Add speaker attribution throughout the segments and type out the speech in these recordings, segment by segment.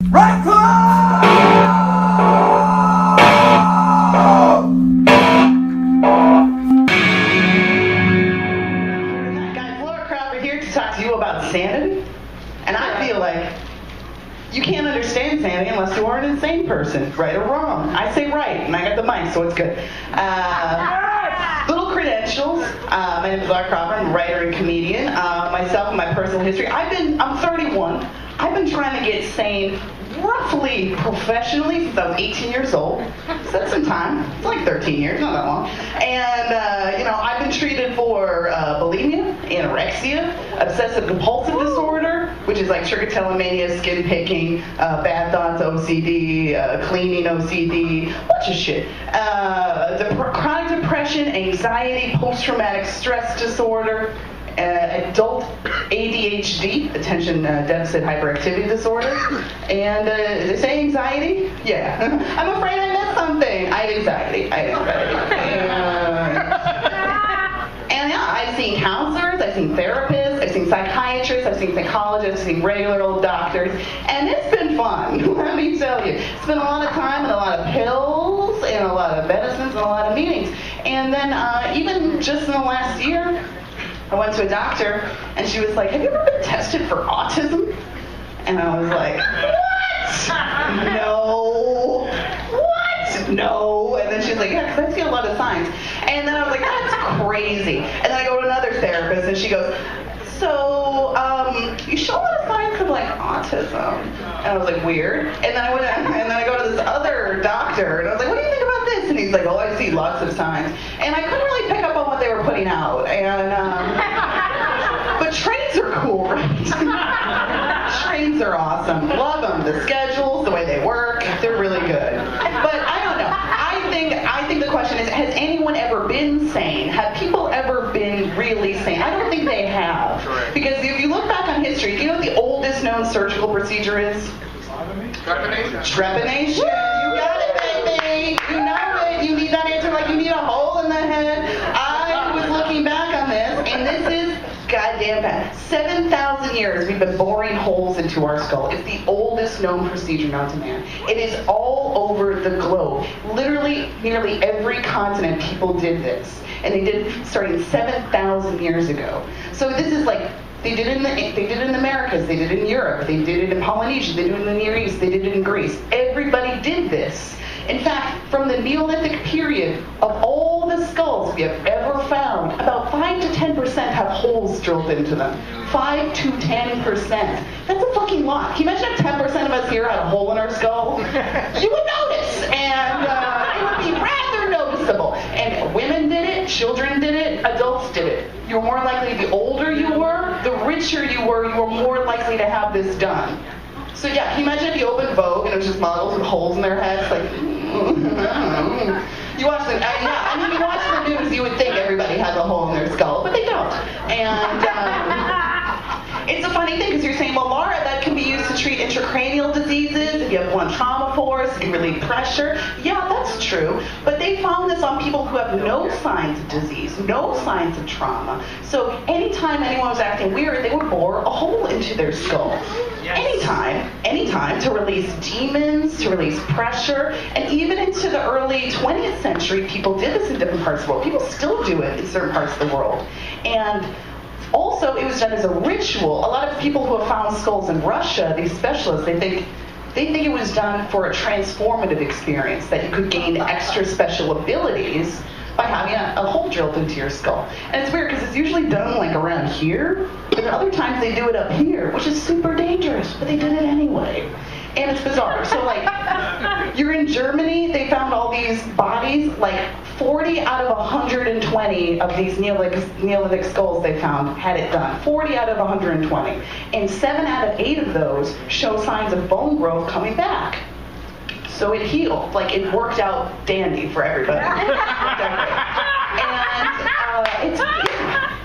Speaker 1: Right club!
Speaker 2: Guys, Laura Crawford here to talk to you about sanity. And I feel like you can't understand sanity unless you are an insane person, right or wrong. I say right, and I got the mic, so it's good. Little credentials. My name is Laura Crawford. I'm a writer and comedian. Myself and my personal history. I'm 31. I've been trying to get sane roughly professionally since I was 18 years old. So that's some time. It's like 13 years, not that long. And, I've been treated for bulimia, anorexia, obsessive compulsive disorder, which is like trichotillomania, skin picking, bad thoughts, OCD, cleaning OCD, bunch of shit. Chronic depression, anxiety, post-traumatic stress disorder, adult ADHD, attention deficit hyperactivity disorder, and they say anxiety? Yeah. I'm afraid I missed something. I have anxiety. And yeah, I've seen counselors, I've seen therapists, I've seen psychiatrists, I've seen psychologists, I've seen regular old doctors, and it's been fun, let me tell you. It's been a lot of time and a lot of pills and a lot of medicines and a lot of meetings. And then even just in the last year, I went to a doctor, and she was like, have you ever been tested for autism? And I was like, what? No. What? No. And then she's like, yeah, because I see a lot of signs. And then I was like, that's crazy. And then I go to another therapist, and she goes, so, you show a lot of signs of, like, autism. And I was like, weird. And then I go to this other doctor, and I was like, what do you think about this? And he's like, oh, I see lots of signs. And I couldn't really pick up on what they were putting out. And, but trains are cool, right? Trains are awesome. Love them. The schedules, the way they work, they're really good. But I don't know. I think the question is, has anyone ever been sane? Have people ever been really sane? I don't think they have. Because if you look back on history, do you know what the oldest known surgical procedure is? Trepanation. You got it, baby. You know it. You need that answer like you need a hole in the head. I was looking back on this, and this is goddamn bad. 7,000 years we've been boring holes into our skull. It's the oldest known procedure known to man. It is all over the globe. Literally, nearly every continent people did this. And they did it starting 7,000 years ago. So this is like, they did it in the Americas, they did it in Europe, they did it in Polynesia, they did it in the Near East, they did it in Greece. Everybody did this. In fact, from the Neolithic period, of all the skulls we have ever found, about 5 to 10% have holes drilled into them. 5 to 10%. That's a fucking lot. Can you imagine if 10% of us here had a hole in our skull? You would notice, and it would be rather noticeable. And women did it, children did it, adults did it. You were more likely, the older you were, the richer you were more likely to have this done. So yeah, can you imagine if you opened Vogue and it was just models with holes in their heads, like, you watch you watch the news, you would think everybody has a hole in their skull, but they don't. And it's a funny thing because you're saying, well, Laura, that can be used to treat intracranial diseases. If you have one trauma force, it can relieve pressure. Yeah, that's true. But they found this on people who have no signs of disease, no signs of trauma. So anytime anyone was acting weird, they would bore a hole into their skull. Anytime to release demons, to release pressure, and even into the early 20th century, people did this in different parts of the world. People still do it in certain parts of the world. And also, it was done as a ritual. A lot of people who have found skulls in Russia, these specialists, they think it was done for a transformative experience, that you could gain extra special abilities by having a hole drilled into your skull. And it's weird because it's usually done like around here, but then other times they do it up here, which is super dangerous, but they did it anyway. And it's bizarre. So like, you're in Germany, they found all these bodies, like 40 out of 120 of these Neolithic skulls they found had it done. 40 out of 120. And 7 out of 8 of those show signs of bone growth coming back. So it healed. Like, it worked out dandy for everybody.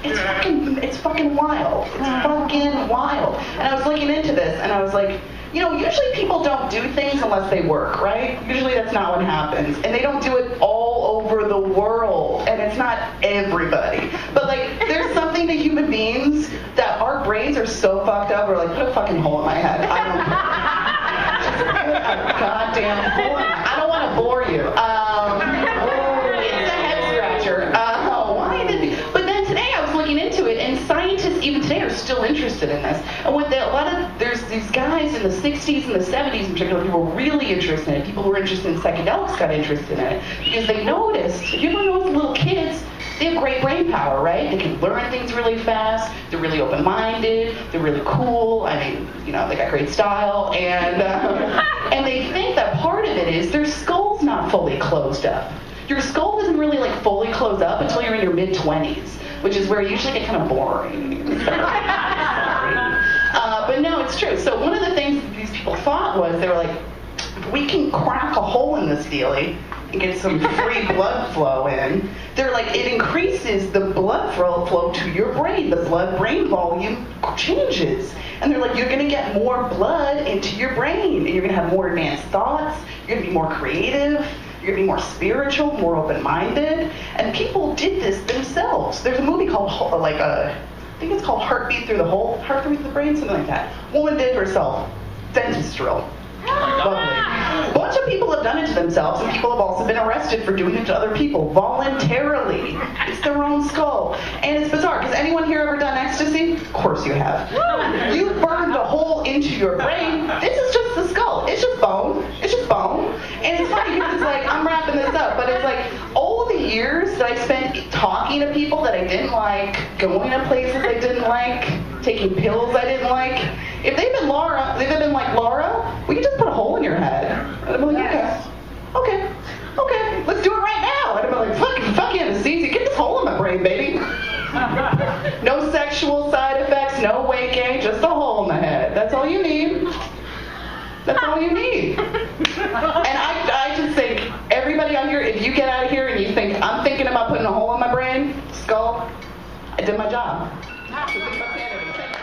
Speaker 2: And it's fucking wild. It's fucking wild. And I was looking into this, and I was like, usually people don't do things unless they work, right? Usually that's not what happens. And they don't do it all over the world. And it's not everybody. But, like, there's something to human beings that our brains are so fucked up, we're like, put a fucking hole in my head. I don't care. goddamn hole in it. I don't want to bore you. It's a head scratcher. Why did they? But then today I was looking into it, and scientists even today are still interested in this. And what there's these guys in the 60s and the 70s in particular, people were really interested in it. People who were interested in psychedelics got interested in it because they noticed. If you ever notice little kids, they have great brain power, right? They can learn things really fast. They're really open-minded. They're really cool. I mean, they got great style, and they think that part of it is their skull's not fully closed up. Your skull doesn't really fully close up until you're in your mid-20s, which is where you usually get kind of boring. But no, it's true. So one of the things that these people thought was, they were like, we can crack a hole in this dealie and get some free blood flow in. They're like, it increases the blood flow to your brain. The blood-brain volume changes. And they're like, you're going to get more blood into your brain, and you're going to have more advanced thoughts. You're going to be more creative. You're going to be more spiritual, more open-minded. And people did this themselves. There's a movie called, I think it's called Heartbeat Through the Brain, something like that. Woman did herself. Dentist drill. Lovely. A bunch of people have done it to themselves, and people have also been arrested for doing it to other people voluntarily. It's their own skull. And it's bizarre, because anyone here ever done ecstasy? Of course you have. You burned a hole into your brain. This is just the skull. It's just bone. It's just bone. And it's funny because it's like, I'm wrapping this up, but it's like all the years that I spent talking to people that I didn't like, going to places I didn't like, taking pills I didn't like. If they've been like, Laura, we can just put a hole in your head. And I'm like, okay, let's do it right now. And I'm like, fuck anesthesia, get this hole in my brain, baby. No sexual side effects, no weight gain, just a hole in the head. That's all you need. That's all you need. And I just think, everybody out here, if you get out of here and you think, I'm thinking about putting a hole in my brain, skull, I did my job. So think about sanity.